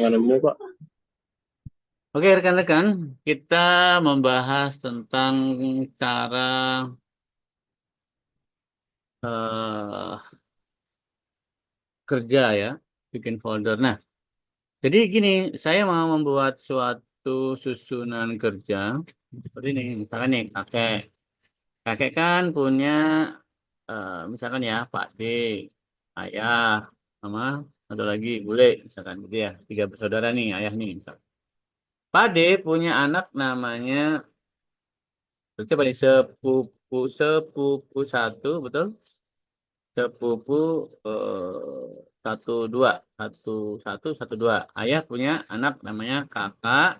Mengenai Pak. Oke, rekan-rekan, kita membahas tentang cara eh, kerja ya, bikin folder. Nah, jadi gini, saya mau membuat suatu susunan kerja. Seperti ini, misalkan nih, kakek. Kakek kan punya, misalkan ya, Pak D, ayah, sama satu lagi, bule, misalkan gitu ya. Tiga bersaudara nih, ayah nih. Misalkan. Pak D punya anak namanya, coba nih, sepupu satu, betul? Sepupu satu dua satu dua. Ayah punya anak namanya kakak,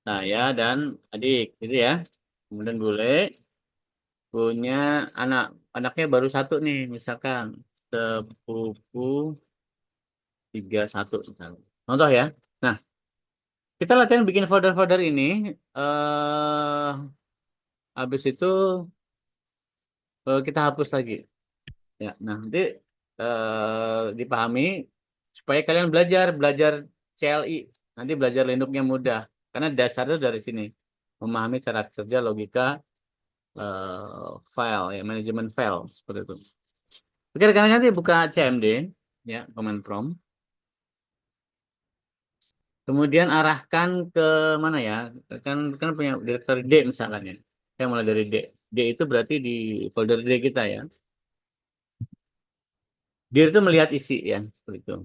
saya dan adik, gitu ya. Kemudian bule punya anak, anaknya baru satu nih, misalkan sepupu tiga satu misalkan. Contoh ya. Nah, kita latihan bikin folder-folder ini. Habis itu kita hapus lagi. Ya, nah nanti dipahami supaya kalian belajar belajar CLI. Nanti belajar Linux-nya mudah. Karena dasarnya dari sini. Memahami cara kerja logika file, ya, manajemen file seperti itu. Oke, rekan nanti buka CMD, ya, command prompt. Kemudian arahkan ke mana ya? Kan punya directory D misalkan ya. Saya mulai dari D. D itu berarti di folder D kita ya. Dir itu melihat isi ya, seperti itu.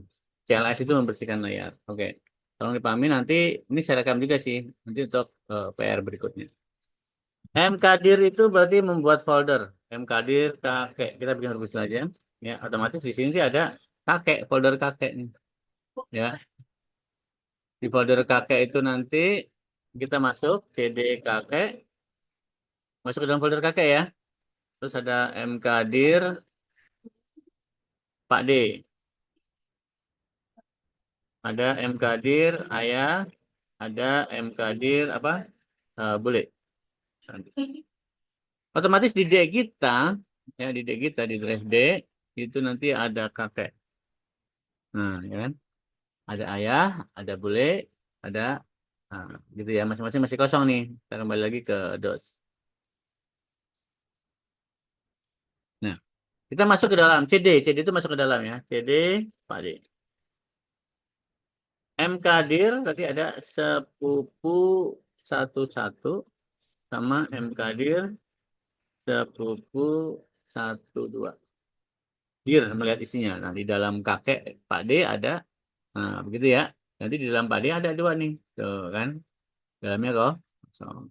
CLS itu membersihkan layar. Oke. Tolong dipahami nanti, ini saya rekam juga sih, nanti untuk PR berikutnya. Mkdir itu berarti membuat folder. Mkdir kakek, kita bikin rumus saja. Ya, otomatis di sini sih ada kakek, folder kakek nih. Ya, di folder kakek itu nanti kita masuk cd kakek, masuk ke dalam folder kakek ya. Terus ada mkdir Pak D, ada mkdir ayah, ada mkdir apa? Boleh. Otomatis di D kita, ya di D kita, di drive D, itu nanti ada kakek. Nah, ya kan? Ada ayah, ada bule, ada, nah, gitu ya. Masing-masing masih kosong nih. Kita kembali lagi ke DOS. Nah, kita masuk ke dalam CD. CD itu masuk ke dalam ya. CD, Pak D. MKdir, berarti ada sepupu satu sama MKdir sepupu satu dua. Dir melihat isinya. Nah, di dalam kakek Pak D ada. Nah, begitu ya. Nanti di dalam padi ada dua nih. Tuh kan. Dalamnya kok. kosong.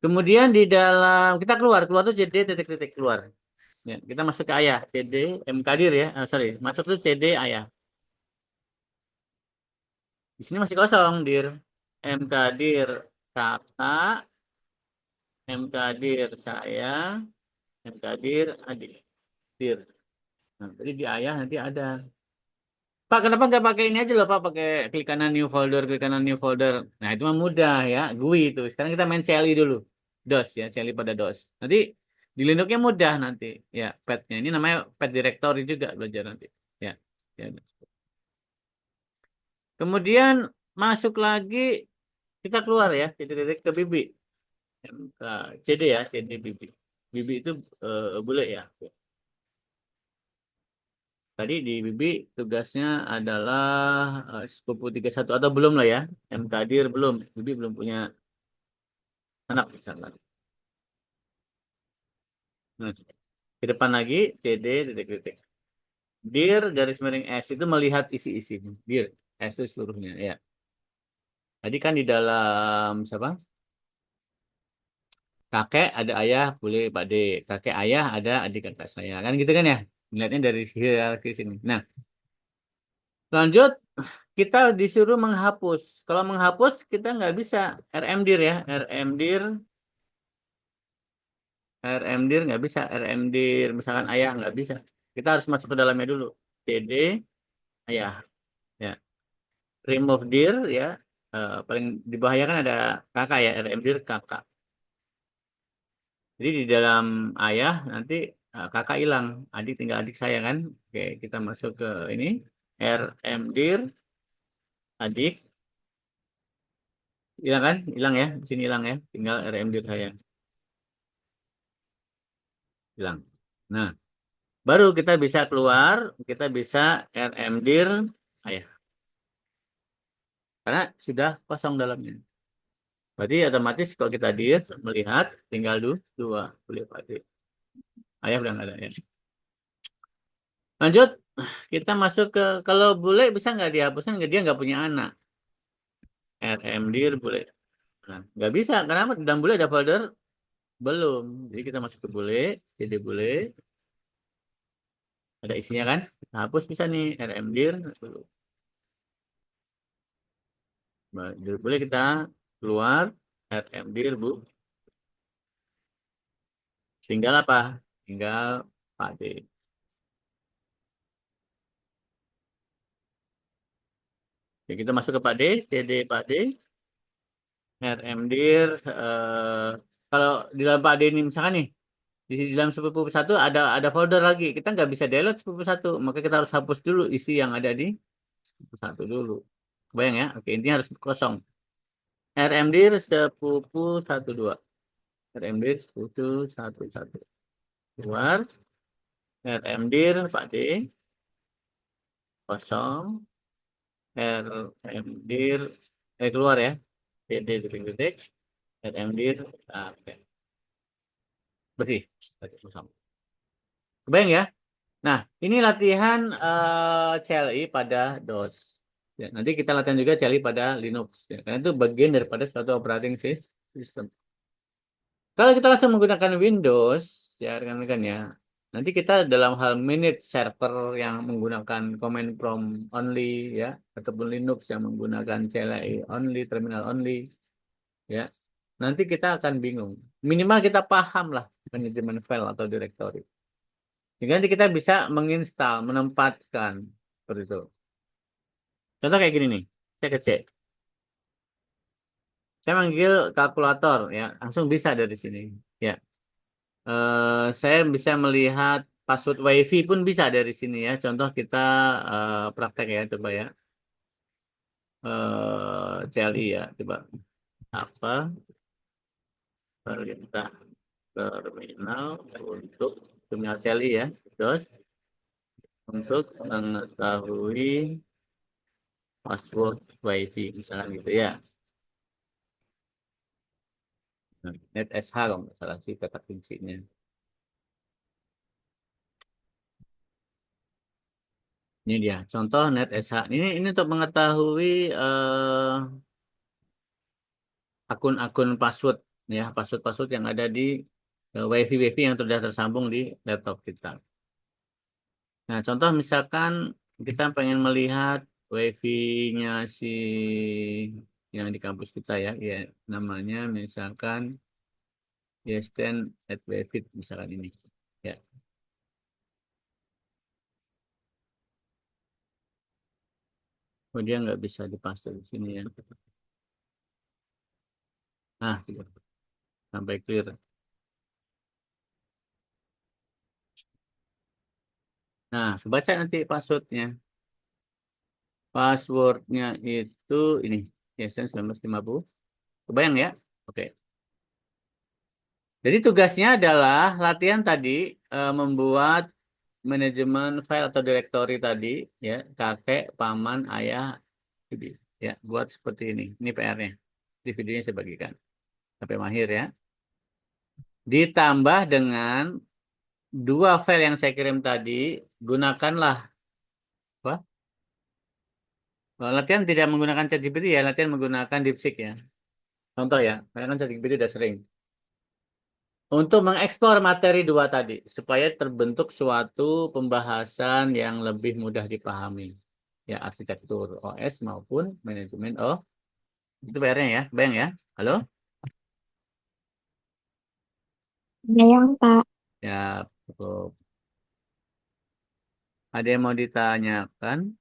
Kemudian di dalam kita keluar, keluar tuh CD titik-titik keluar. Ya, kita masuk ke ayah, CD mkdir ya. Sorry, masuk tuh CD ayah. Di sini masih kosong, dir. Mkdir kakak, mkdir saya, mkdir adik, dir. Nah, jadi di ayah nanti ada. Pak, kenapa nggak pakai ini aja loh, Pak? Pakai klik kanan new folder, klik kanan new folder. Nah, itu mah mudah ya, GUI itu. Sekarang kita main CLI dulu. DOS ya, CLI pada DOS. Nanti di Linuxnya mudah nanti. Ya, path-nya. Ini namanya path directory juga belajar nanti. Ya. Ya. Kemudian masuk lagi, kita keluar ya, titik-titik ke Bibi. MK, CD ya, CD Bibi. Bibi itu boleh ya. Tadi di Bibi tugasnya adalah sepupu 31 atau belum lah ya. MKdir belum. Bibi belum punya anak misalkan. Nah, ke depan lagi CD titik-titik. Dir garis miring S itu melihat isi-isi. Dir S itu seluruhnya ya. Tadi kan di dalam siapa? Kakek ada ayah, boleh Pak D. Kakek ayah ada adik kakak saya. Kan gitu kan ya? Melihatnya dari hierarki sini. Nah, lanjut kita disuruh menghapus. Kalau menghapus kita nggak bisa rmdir ya. RMdir nggak bisa. RMdir misalkan ayah nggak bisa. Kita harus masuk ke dalamnya dulu. CD ayah. Ya. Remove dir ya. Paling dibahayakan ada kakak ya. RMdir kakak. Jadi di dalam ayah nanti kakak hilang. Adik tinggal adik saya kan. Oke, kita masuk ke ini. RMdir adik. Hilang kan? Hilang ya. Di sini hilang ya. Tinggal RMdir saya. Hilang. Nah, baru kita bisa keluar. Kita bisa RMdir ayah. Karena sudah kosong dalamnya. Berarti otomatis kalau kita dir melihat tinggal dua. Boleh Pak dir. Ayah udah nggak ada ya. Lanjut. Kita masuk ke kalau bule bisa nggak dihapuskan? Dia nggak punya anak. RMdir bule. Nah, nggak bisa. Kenapa? Dalam bule ada folder belum. Jadi kita masuk ke bule. Jadi bule. Ada isinya kan? Kita hapus bisa nih RMdir. Boleh kita keluar RMdir bu. Tinggal apa? Tinggal Pak D. Jadi kita masuk ke Pak D. CD Pak D. RMdir. Kalau di dalam Pak D ini misalkan nih. Di dalam sepupu satu ada folder lagi. Kita nggak bisa download sepupu satu. Maka kita harus hapus dulu isi yang ada di sepupu satu dulu. Bayang ya? Oke, intinya harus kosong. RMdir sepupu 12. RMdir sepupu 11. Keluar. RMdir Pak D. Kosong. RMdir. Keluar ya. CD detik-detik. RMdir. Oke. Bersih. Kosong. Kebayang ya? Nah, ini latihan CLI pada DOS. Ya, nanti kita latihan juga CLI pada Linux. Ya, karena itu bagian daripada suatu operating system. Kalau kita langsung menggunakan Windows, ya rekan-rekan ya, nanti kita dalam hal manage server yang menggunakan command prompt only, ya, ataupun Linux yang menggunakan CLI only, terminal only, ya, nanti kita akan bingung. Minimal kita paham lah manajemen file atau directory. Sehingga nanti kita bisa menginstal, menempatkan seperti itu. Contoh kayak gini nih, saya kecek. Saya manggil kalkulator, ya, langsung bisa dari sini. Ya, saya bisa melihat password WiFi pun bisa dari sini ya. Contoh kita praktek ya, coba ya. CLI ya, coba apa perintah terminal untuk terminal CLI ya, terus untuk mengetahui password WiFi misalnya gitu ya. Nah, net SH kalau nggak salah sih kata kuncinya. Ini dia contoh net SH. Ini untuk mengetahui akun-akun password ya, password-password yang ada di WiFi yang sudah tersambung di laptop kita. Nah, contoh misalkan kita pengen melihat WiFi-nya si yang di kampus kita ya, ya namanya misalkan Yesten at WiFi misalkan ini. Ya, oh dia nggak bisa dipaste di sini ya. Nah, gitu. Sampai clear. Nah, baca nanti passwordnya. Passwordnya itu ini Yesten 1950. Kebayang ya? Oke. Jadi tugasnya adalah latihan tadi membuat manajemen file atau directory tadi ya, kakek, paman, ayah, bibi. Ya, buat seperti ini. Ini PR-nya. Di videonya saya bagikan. Sampai mahir ya. Ditambah dengan dua file yang saya kirim tadi, gunakanlah apa? Latihan tidak menggunakan ChatGPT ya, latihan menggunakan DeepSeek ya. Contoh ya, karena kan ChatGPT udah sering. Untuk mengekspor materi dua tadi, supaya terbentuk suatu pembahasan yang lebih mudah dipahami. Ya, arsitektur OS maupun manajemen. Oh, itu PR-nya ya. Bayang ya. Halo? Bayang, Pak. Ya, cukup. Ada yang mau ditanyakan?